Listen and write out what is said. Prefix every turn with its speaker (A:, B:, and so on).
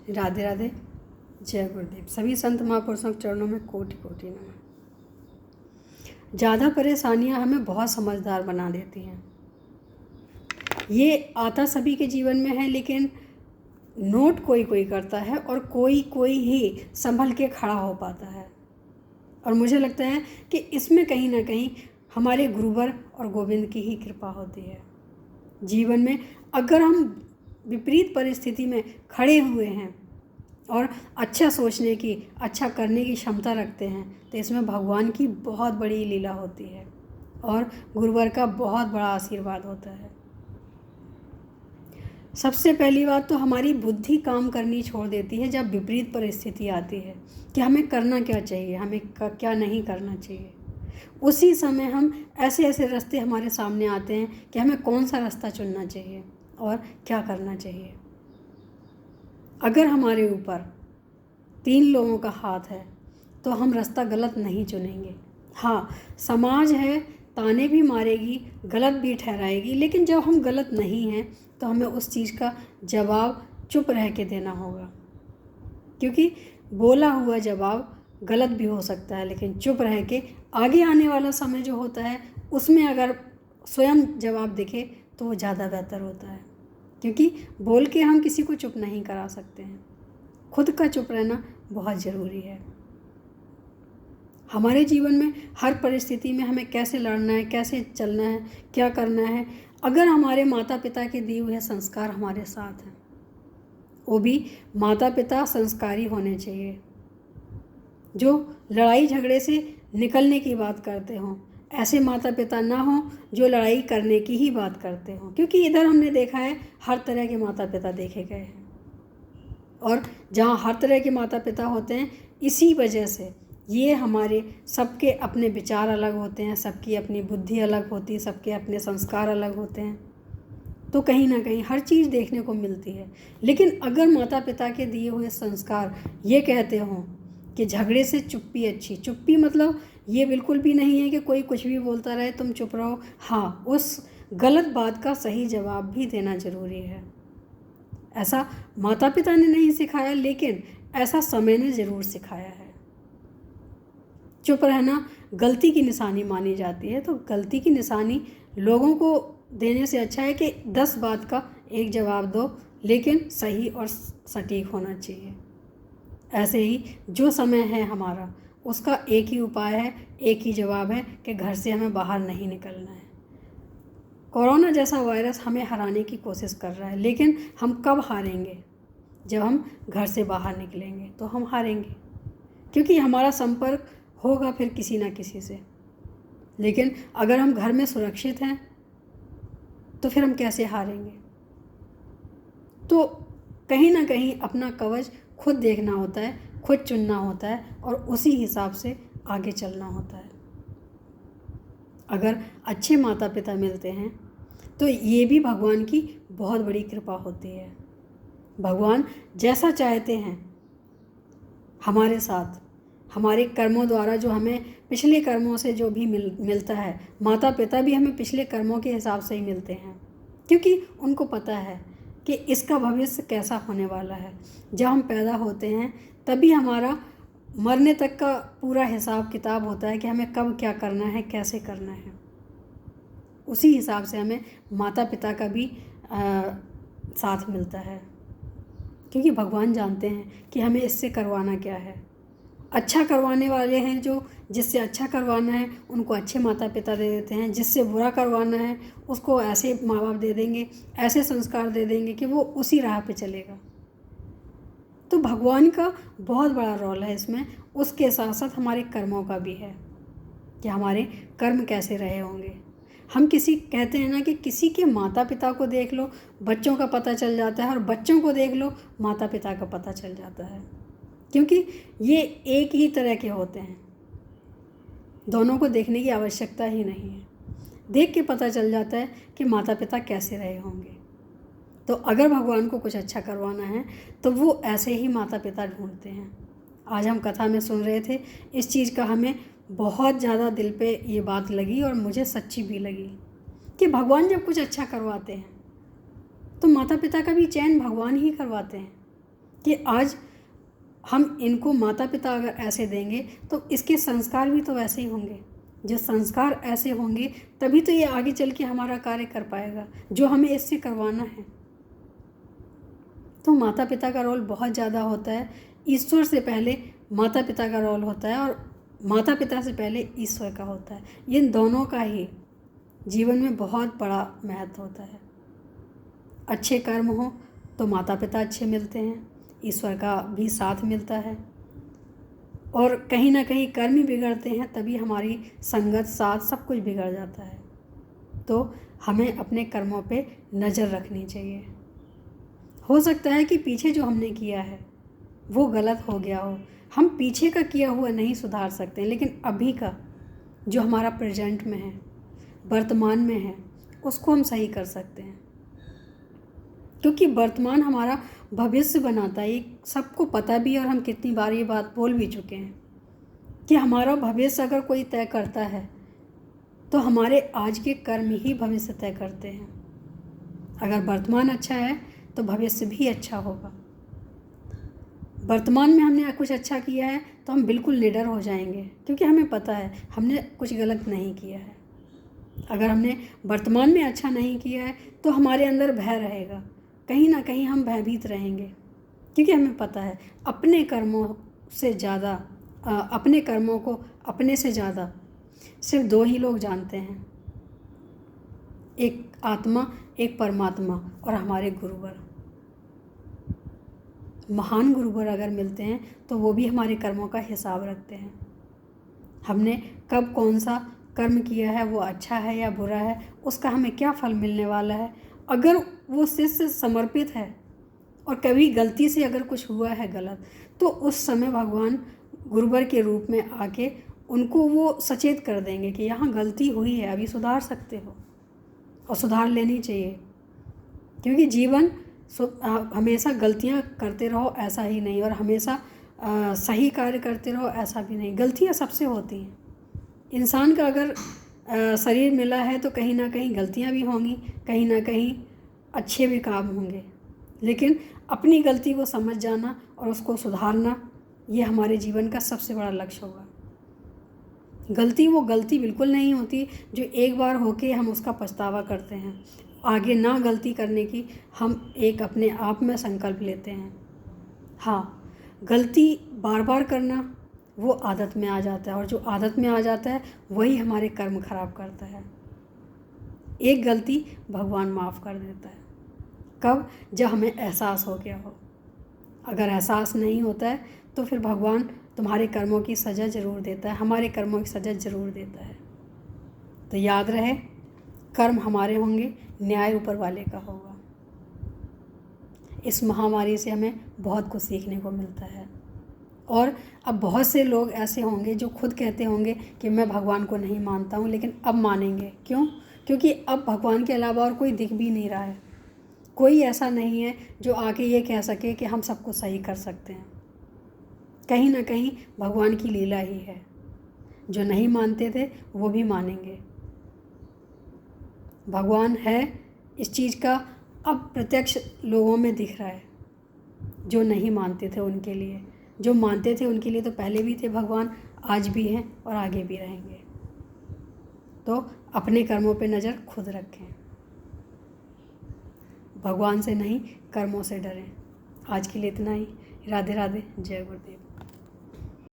A: राधे राधे। जय गुरुदेव। सभी संत महापुरुषों के चरणों में कोटि कोटि नमन। ज़्यादा परेशानियां हमें बहुत समझदार बना देती हैं। ये आता सभी के जीवन में है, लेकिन नोट कोई कोई करता है और कोई कोई ही संभल के खड़ा हो पाता है। और मुझे लगता है कि इसमें कहीं ना कहीं हमारे गुरुवर और गोविंद की ही कृपा होती है। जीवन में अगर हम विपरीत परिस्थिति में खड़े हुए हैं और अच्छा सोचने की, अच्छा करने की क्षमता रखते हैं, तो इसमें भगवान की बहुत बड़ी लीला होती है और गुरुवर का बहुत बड़ा आशीर्वाद होता है। सबसे पहली बात तो हमारी बुद्धि काम करनी छोड़ देती है जब विपरीत परिस्थिति आती है कि हमें करना क्या चाहिए, हमें क्या नहीं करना चाहिए। उसी समय हम ऐसे ऐसे रास्ते हमारे सामने आते हैं कि हमें कौन सा रास्ता चुनना चाहिए और क्या करना चाहिए। अगर हमारे ऊपर 3 लोगों का हाथ है तो हम रास्ता गलत नहीं चुनेंगे। हाँ, समाज है, ताने भी मारेगी, गलत भी ठहराएगी, लेकिन जब हम गलत नहीं हैं तो हमें उस चीज़ का जवाब चुप रह के देना होगा, क्योंकि बोला हुआ जवाब गलत भी हो सकता है, लेकिन चुप रह के आगे आने वाला समय जो होता है उसमें अगर स्वयं जवाब दिखे तो वो ज़्यादा बेहतर होता है, क्योंकि बोल के हम किसी को चुप नहीं करा सकते हैं। खुद का चुप रहना बहुत ज़रूरी है। हमारे जीवन में हर परिस्थिति में हमें कैसे लड़ना है, कैसे चलना है, क्या करना है, अगर हमारे माता पिता के दिए हुए संस्कार हमारे साथ हैं, वो भी माता पिता संस्कारी होने चाहिए, जो लड़ाई झगड़े से निकलने की बात करते हों। ऐसे माता पिता ना हों जो लड़ाई करने की ही बात करते हों, क्योंकि इधर हमने देखा है हर तरह के माता पिता देखे गए हैं। और जहाँ हर तरह के माता पिता होते हैं, इसी वजह से ये हमारे सबके अपने विचार अलग होते हैं, सबकी अपनी बुद्धि अलग होती है, सबके अपने संस्कार अलग होते हैं, तो कहीं ना कहीं हर चीज़ देखने को मिलती है। लेकिन अगर माता पिता के दिए हुए संस्कार ये कहते हों कि झगड़े से चुप्पी अच्छी, चुप्पी मतलब ये बिल्कुल भी नहीं है कि कोई कुछ भी बोलता रहे तुम चुप रहो। हाँ, उस गलत बात का सही जवाब भी देना ज़रूरी है। ऐसा माता पिता ने नहीं सिखाया, लेकिन ऐसा समय ने ज़रूर सिखाया है। चुप रहना गलती की निशानी मानी जाती है, तो गलती की निशानी लोगों को देने से अच्छा है कि 10 बात का एक जवाब दो, लेकिन सही और सटीक होना चाहिए। ऐसे ही जो समय है हमारा, उसका एक ही उपाय है, एक ही जवाब है कि घर से हमें बाहर नहीं निकलना है। कोरोना जैसा वायरस हमें हराने की कोशिश कर रहा है, लेकिन हम कब हारेंगे? जब हम घर से बाहर निकलेंगे तो हम हारेंगे, क्योंकि हमारा संपर्क होगा फिर किसी ना किसी से। लेकिन अगर हम घर में सुरक्षित हैं तो फिर हम कैसे हारेंगे? तो कहीं ना कहीं अपना कवच खुद देखना होता है, खुद चुनना होता है और उसी हिसाब से आगे चलना होता है। अगर अच्छे माता पिता मिलते हैं तो ये भी भगवान की बहुत बड़ी कृपा होती है। भगवान जैसा चाहते हैं हमारे साथ, हमारे कर्मों द्वारा जो हमें पिछले कर्मों से जो भी मिलता है, माता पिता भी हमें पिछले कर्मों के हिसाब से ही मिलते हैं, क्योंकि उनको पता है कि इसका भविष्य कैसा होने वाला है। जब हम पैदा होते हैं तभी हमारा मरने तक का पूरा हिसाब किताब होता है कि हमें कब क्या करना है, कैसे करना है। उसी हिसाब से हमें माता पिता का भी साथ मिलता है, क्योंकि भगवान जानते हैं कि हमें इससे करवाना क्या है। अच्छा करवाने वाले हैं जो जिससे अच्छा करवाना है उनको अच्छे माता पिता दे देते हैं, जिससे बुरा करवाना है उसको ऐसे माँ बाप दे देंगे, ऐसे संस्कार दे देंगे कि वो उसी राह पे चलेगा। तो भगवान का बहुत बड़ा रोल है इसमें। उसके साथ साथ हमारे कर्मों का भी है कि हमारे कर्म कैसे रहे होंगे। हम किसी कहते हैं ना कि किसी के माता पिता को देख लो बच्चों का पता चल जाता है, और बच्चों को देख लो माता पिता का पता चल जाता है, क्योंकि ये एक ही तरह के होते हैं। दोनों को देखने की आवश्यकता ही नहीं है, देख के पता चल जाता है कि माता पिता कैसे रहे होंगे। तो अगर भगवान को कुछ अच्छा करवाना है तो वो ऐसे ही माता पिता ढूंढते हैं। आज हम कथा में सुन रहे थे, इस चीज़ का हमें बहुत ज़्यादा दिल पे ये बात लगी और मुझे सच्ची भी लगी कि भगवान जब कुछ अच्छा करवाते हैं तो माता पिता का भी चयन भगवान ही करवाते हैं। कि आज हम इनको माता पिता अगर ऐसे देंगे तो इसके संस्कार भी तो वैसे ही होंगे। जो संस्कार ऐसे होंगे तभी तो ये आगे चल के हमारा कार्य कर पाएगा जो हमें इससे करवाना है। तो माता पिता का रोल बहुत ज़्यादा होता है। ईश्वर से पहले माता पिता का रोल होता है और माता पिता से पहले ईश्वर का होता है। इन दोनों का ही जीवन में बहुत बड़ा महत्व होता है। अच्छे कर्म हो तो माता पिता अच्छे मिलते हैं, ईश्वर का भी साथ मिलता है। और कहीं ना कहीं कर्म ही बिगड़ते हैं तभी हमारी संगत साथ सब कुछ बिगड़ जाता है। तो हमें अपने कर्मों पे नज़र रखनी चाहिए। हो सकता है कि पीछे जो हमने किया है वो गलत हो गया हो, हम पीछे का किया हुआ नहीं सुधार सकते, लेकिन अभी का जो हमारा प्रेजेंट में है, वर्तमान में है, उसको हम सही कर सकते हैं। क्योंकि वर्तमान हमारा भविष्य बनाता है। ये सबको पता भी है और हम कितनी बार ये बात बोल भी चुके हैं कि हमारा भविष्य अगर कोई तय करता है तो हमारे आज के कर्म ही भविष्य तय करते हैं। अगर वर्तमान अच्छा है तो भविष्य भी अच्छा होगा। वर्तमान में हमने कुछ अच्छा किया है तो हम बिल्कुल निडर हो जाएंगे क्योंकि हमें पता है हमने कुछ गलत नहीं किया है। अगर हमने वर्तमान में अच्छा नहीं किया है तो हमारे अंदर भय रहेगा, कहीं ना कहीं हम भयभीत रहेंगे क्योंकि हमें पता है अपने कर्मों से ज़्यादा अपने कर्मों को अपने से ज़्यादा सिर्फ दो ही लोग जानते हैं, एक आत्मा, एक परमात्मा और हमारे गुरुवर। महान गुरुवर अगर मिलते हैं तो वो भी हमारे कर्मों का हिसाब रखते हैं। हमने कब कौन सा कर्म किया है, वो अच्छा है या बुरा है, उसका हमें क्या फल मिलने वाला है। अगर वो शिष्य समर्पित है और कभी गलती से अगर कुछ हुआ है गलत तो उस समय भगवान गुरुवर के रूप में आके उनको वो सचेत कर देंगे कि यहाँ गलती हुई है, अभी सुधार सकते हो और सुधार लेनी चाहिए। क्योंकि जीवन हमेशा गलतियाँ करते रहो ऐसा ही नहीं, और हमेशा सही कार्य करते रहो ऐसा भी नहीं। गलतियाँ सबसे होती हैं। इंसान का अगर शरीर मिला है तो कहीं ना कहीं गलतियाँ भी होंगी, कहीं ना कहीं अच्छे भी काम होंगे, लेकिन अपनी गलती को समझ जाना और उसको सुधारना ये हमारे जीवन का सबसे बड़ा लक्ष्य होगा। वो गलती बिल्कुल नहीं होती जो एक बार होके हम उसका पछतावा करते हैं। आगे ना गलती करने की हम एक अपने आप में संकल्प लेते हैं। हाँ, गलती बार बार करना वो आदत में आ जाता है और जो आदत में आ जाता है वही हमारे कर्म खराब करता है। एक गलती भगवान माफ़ कर देता है, कब? जब हमें एहसास हो गया हो। अगर एहसास नहीं होता है तो फिर भगवान तुम्हारे कर्मों की सज़ा ज़रूर देता है, हमारे कर्मों की सज़ा ज़रूर देता है। तो याद रहे, कर्म हमारे होंगे, न्याय ऊपर वाले का होगा। इस महामारी से हमें बहुत कुछ सीखने को मिलता है। और अब बहुत से लोग ऐसे होंगे जो खुद कहते होंगे कि मैं भगवान को नहीं मानता हूँ, लेकिन अब मानेंगे। क्यों? क्योंकि अब भगवान के अलावा और कोई दिख भी नहीं रहा है। कोई ऐसा नहीं है जो आके ये कह सके कि हम सबको सही कर सकते हैं। कहीं ना कहीं भगवान की लीला ही है। जो नहीं मानते थे वो भी मानेंगे। भगवान है, इस चीज़ का अब प्रत्यक्ष लोगों में दिख रहा है। जो नहीं मानते थे उनके लिए, जो मानते थे उनके लिए तो पहले भी थे भगवान, आज भी हैं और आगे भी रहेंगे। तो अपने कर्मों पे नज़र खुद रखें, भगवान से नहीं कर्मों से डरें। आज के लिए इतना ही। राधे राधे, जय गुरुदेव।